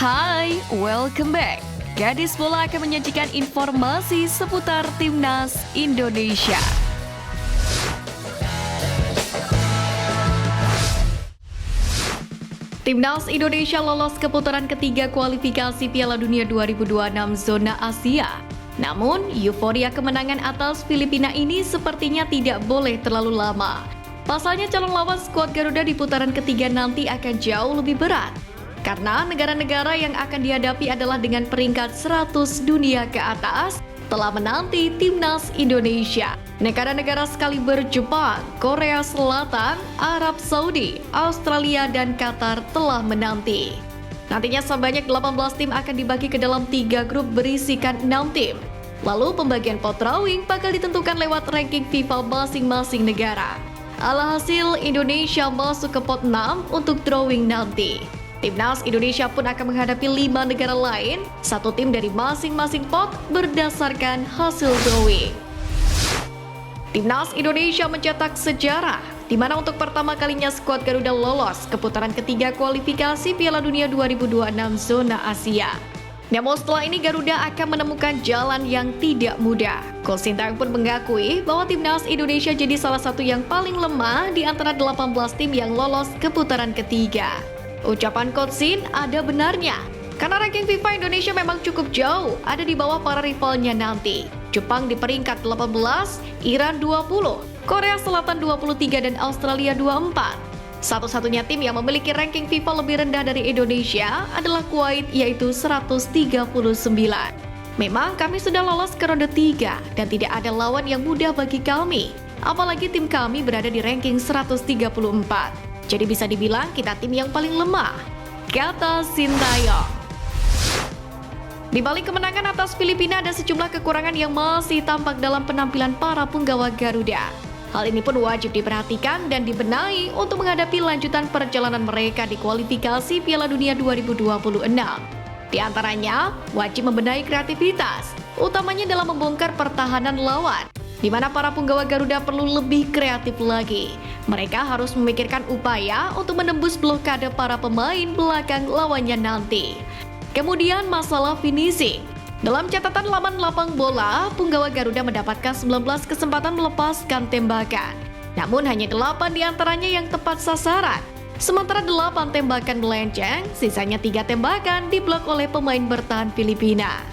Hai, welcome back. Gadis Bola akan menyajikan informasi seputar Timnas Indonesia. Timnas Indonesia lolos ke putaran ketiga kualifikasi Piala Dunia 2026 zona Asia. Namun, euforia kemenangan atas Filipina ini sepertinya tidak boleh terlalu lama. Pasalnya calon lawan skuad Garuda di putaran ketiga nanti akan jauh lebih berat. Karena negara-negara yang akan dihadapi adalah dengan peringkat 100 dunia ke atas telah menanti Timnas Indonesia. Negara-negara sekaliber Jepang, Korea Selatan, Arab Saudi, Australia, dan Qatar telah menanti. Nantinya sebanyak 18 tim akan dibagi ke dalam 3 grup berisikan 6 tim. Lalu pembagian pot drawing bakal ditentukan lewat ranking FIFA masing-masing negara. Alhasil Indonesia masuk ke pot 6 untuk drawing nanti. Timnas Indonesia pun akan menghadapi 5 negara lain, 1 tim dari masing-masing pot berdasarkan hasil drawing. Timnas Indonesia mencetak sejarah, di mana untuk pertama kalinya skuad Garuda lolos ke putaran ketiga kualifikasi Piala Dunia 2026 zona Asia. Namun setelah ini Garuda akan menemukan jalan yang tidak mudah. Coach Sintayong pun mengakui bahwa Timnas Indonesia jadi salah satu yang paling lemah di antara 18 tim yang lolos ke putaran ketiga. Ucapan Coach Sin ada benarnya, karena ranking FIFA Indonesia memang cukup jauh, ada di bawah para rivalnya nanti. Jepang di peringkat 18, Iran 20, Korea Selatan 23, dan Australia 24. Satu-satunya tim yang memiliki ranking FIFA lebih rendah dari Indonesia adalah Kuwait, yaitu 139. Memang kami sudah lolos ke ronde 3 dan tidak ada lawan yang mudah bagi kami, apalagi tim kami berada di ranking 134. Jadi bisa dibilang kita tim yang paling lemah, kata Sintayong. Di balik kemenangan atas Filipina ada sejumlah kekurangan yang masih tampak dalam penampilan para punggawa Garuda. Hal ini pun wajib diperhatikan dan dibenahi untuk menghadapi lanjutan perjalanan mereka di kualifikasi Piala Dunia 2026. Di antaranya, wajib membenahi kreativitas, utamanya dalam membongkar pertahanan lawan, di mana para punggawa Garuda perlu lebih kreatif lagi. Mereka harus memikirkan upaya untuk menembus blokade para pemain belakang lawannya nanti. Kemudian masalah finishing. Dalam catatan laman lapang bola, punggawa Garuda mendapatkan 19 kesempatan melepaskan tembakan. Namun hanya 8 diantaranya yang tepat sasaran. Sementara 8 tembakan melenceng, sisanya 3 tembakan diblok oleh pemain bertahan Filipina.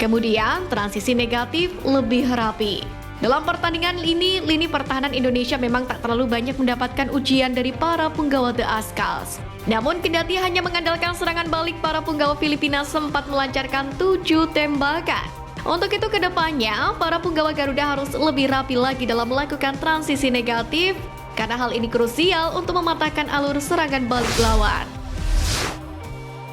Kemudian transisi negatif lebih rapi. Dalam pertandingan ini, lini pertahanan Indonesia memang tak terlalu banyak mendapatkan ujian dari para punggawa The Ascals. Namun kendati hanya mengandalkan serangan balik, para punggawa Filipina sempat melancarkan 7 tembakan. Untuk itu kedepannya, para punggawa Garuda harus lebih rapi lagi dalam melakukan transisi negatif, karena hal ini krusial untuk mematahkan alur serangan balik lawan.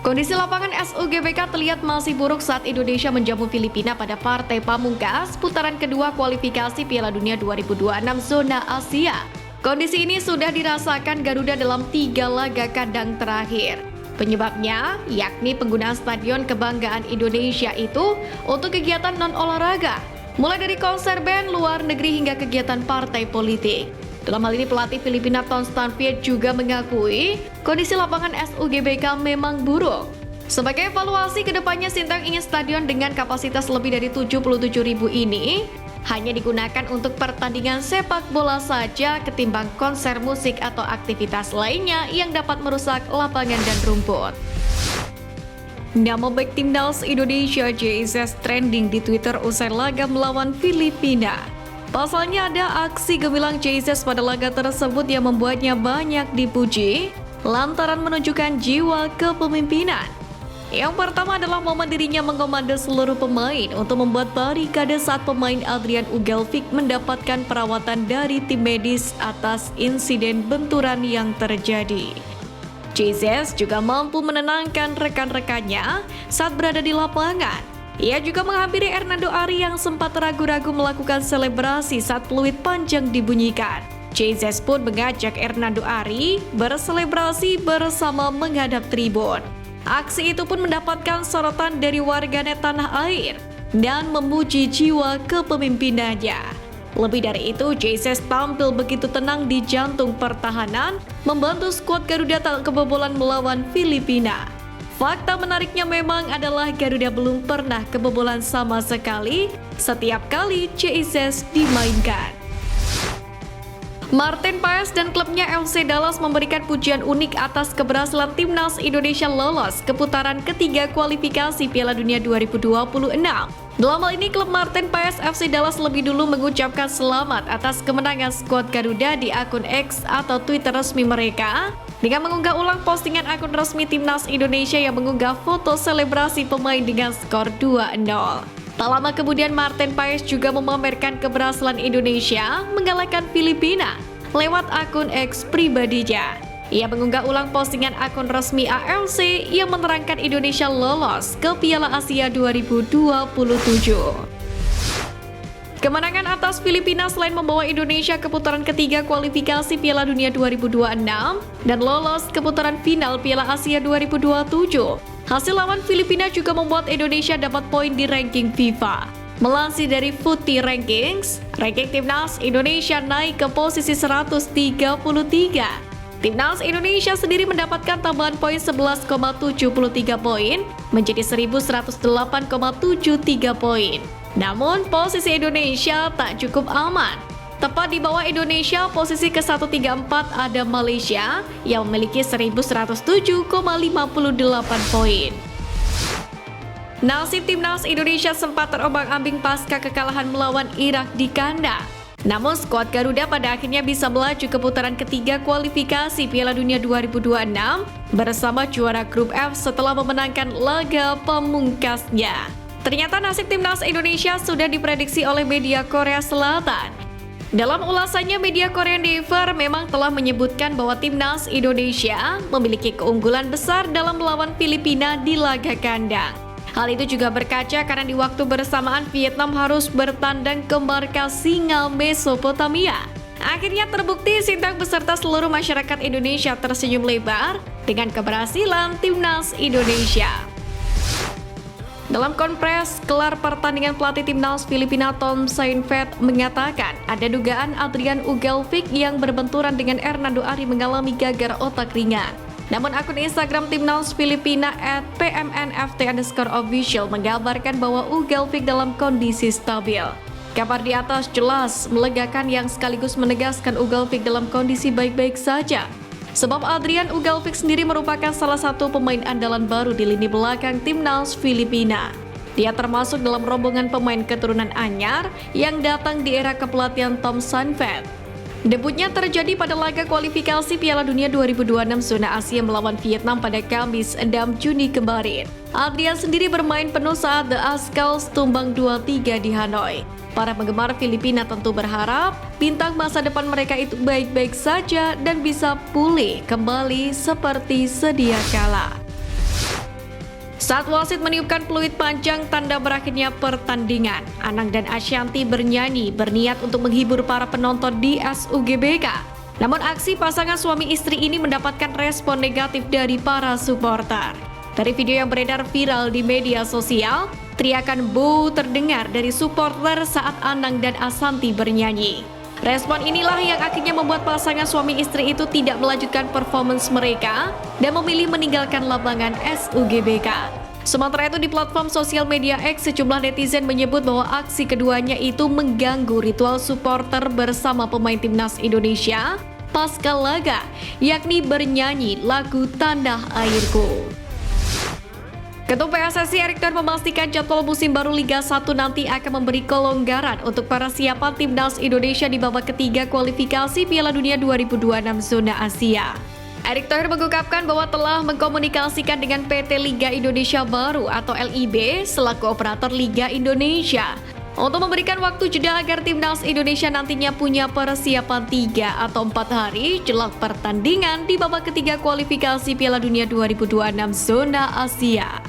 Kondisi lapangan SUGBK terlihat masih buruk saat Indonesia menjamu Filipina pada partai pamungkas putaran kedua kualifikasi Piala Dunia 2026 zona Asia. Kondisi ini sudah dirasakan Garuda dalam 3 laga kandang terakhir. Penyebabnya yakni penggunaan Stadion Kebanggaan Indonesia itu untuk kegiatan non-olahraga, mulai dari konser band luar negeri hingga kegiatan partai politik. Dalam hal ini pelatih Filipina Ton Stanfiet juga mengakui kondisi lapangan SUGBK memang buruk. Sebagai evaluasi kedepannya, Sintayong ingin stadion dengan kapasitas lebih dari 77.000 ini hanya digunakan untuk pertandingan sepak bola saja ketimbang konser musik atau aktivitas lainnya yang dapat merusak lapangan dan rumput. Nama baik Timnas Indonesia JIZ trending di Twitter usai laga melawan Filipina. Pasalnya ada aksi gemilang JIZ pada laga tersebut yang membuatnya banyak dipuji lantaran menunjukkan jiwa kepemimpinan. Yang pertama adalah momen dirinya mengkomando seluruh pemain untuk membuat barikade saat pemain Adrian Ugelvik mendapatkan perawatan dari tim medis atas insiden benturan yang terjadi. JIZ juga mampu menenangkan rekan-rekannya saat berada di lapangan. Ia juga menghampiri Hernando Ari yang sempat ragu-ragu melakukan selebrasi saat peluit panjang dibunyikan. JIZ pun mengajak Hernando Ari berselebrasi bersama menghadap tribun. Aksi itu pun mendapatkan sorotan dari warganet tanah air dan memuji jiwa kepemimpinannya. Lebih dari itu, JIZ tampil begitu tenang di jantung pertahanan, membantu skuad Garuda tak kebobolan melawan Filipina. Fakta menariknya memang adalah Garuda belum pernah kebobolan sama sekali setiap kali Jesus dimainkan. Martin Paes dan klubnya FC Dallas memberikan pujian unik atas keberhasilan timnas Indonesia lolos ke putaran ketiga kualifikasi Piala Dunia 2026. Dalam hal ini, klub Martin Paes FC Dallas lebih dulu mengucapkan selamat atas kemenangan skuad Garuda di akun X atau Twitter resmi mereka dengan mengunggah ulang postingan akun resmi timnas Indonesia yang mengunggah foto selebrasi pemain dengan skor 2-0. Tak lama kemudian, Martin Paes juga memamerkan keberhasilan Indonesia mengalahkan Filipina lewat akun X pribadinya. Ia mengunggah ulang postingan akun resmi AFC yang menerangkan Indonesia lolos ke Piala Asia 2027. Kemenangan atas Filipina selain membawa Indonesia ke putaran ketiga kualifikasi Piala Dunia 2026 dan lolos ke putaran final Piala Asia 2027. Hasil lawan Filipina juga membuat Indonesia dapat poin di ranking FIFA. Melansir dari FUTI Rankings, ranking timnas Indonesia naik ke posisi 133. Timnas Indonesia sendiri mendapatkan tambahan poin 11,73 poin menjadi 1.108,73 poin. Namun, posisi Indonesia tak cukup aman. Tepat di bawah Indonesia, posisi ke-134 ada Malaysia yang memiliki 1.107,58 poin. Nasib timnas Indonesia sempat terombang-ambing pasca kekalahan melawan Irak di kandang. Namun skuad Garuda pada akhirnya bisa melaju ke putaran ketiga kualifikasi Piala Dunia 2026 bersama juara grup F setelah memenangkan laga pamungkasnya. Ternyata nasib timnas Indonesia sudah diprediksi oleh media Korea Selatan. Dalam ulasannya, media Korea Endeavor memang telah menyebutkan bahwa timnas Indonesia memiliki keunggulan besar dalam melawan Filipina di laga kandang. Hal itu juga berkaca karena di waktu bersamaan Vietnam harus bertandang ke markas Singa Mesopotamia. Akhirnya terbukti Sintang beserta seluruh masyarakat Indonesia tersenyum lebar dengan keberhasilan timnas Indonesia. Dalam konferensi kelar pertandingan, pelatih timnas Filipina Tom Saintfiet mengatakan ada dugaan Adrian Ugelvik yang berbenturan dengan Hernando Ari mengalami gagar otak ringan. Namun akun Instagram timnas Filipina @pmnft_official menggambarkan bahwa Ugelvik dalam kondisi stabil. Kabar di atas jelas melegakan yang sekaligus menegaskan Ugelvik dalam kondisi baik-baik saja. Sebab Adrian Ugelvik sendiri merupakan salah satu pemain andalan baru di lini belakang timnas Filipina. Dia termasuk dalam rombongan pemain keturunan anyar yang datang di era kepelatihan Tom Saintfiet. Debutnya terjadi pada laga kualifikasi Piala Dunia 2026 zona Asia melawan Vietnam pada Kamis 6 Juni kemarin. Adrian sendiri bermain penuh saat The Azkals tumbang 2-3 di Hanoi. Para penggemar Filipina tentu berharap bintang masa depan mereka itu baik-baik saja dan bisa pulih kembali seperti sedia kala. Saat wasit meniupkan peluit panjang tanda berakhirnya pertandingan, Anang dan Ashanti bernyanyi berniat untuk menghibur para penonton di SUGBK. Namun aksi pasangan suami istri ini mendapatkan respon negatif dari para supporter. Dari video yang beredar viral di media sosial, teriakan "boo" terdengar dari supporter saat Anang dan Ashanti bernyanyi. Respon inilah yang akhirnya membuat pasangan suami istri itu tidak melanjutkan performance mereka dan memilih meninggalkan lapangan SUGBK. Sementara itu di platform sosial media X, sejumlah netizen menyebut bahwa aksi keduanya itu mengganggu ritual supporter bersama pemain timnas Indonesia pasca laga, yakni bernyanyi lagu Tanah Airku. Ketua PSSI Erick Thohir memastikan jadwal musim baru Liga 1 nanti akan memberi kelonggaran untuk persiapan timnas Indonesia di babak ketiga kualifikasi Piala Dunia 2026 zona Asia. Erick Thohir mengungkapkan bahwa telah mengkomunikasikan dengan PT Liga Indonesia Baru atau LIB selaku operator Liga Indonesia untuk memberikan waktu jeda agar timnas Indonesia nantinya punya persiapan 3 atau 4 hari jelang pertandingan di babak ketiga kualifikasi Piala Dunia 2026 zona Asia.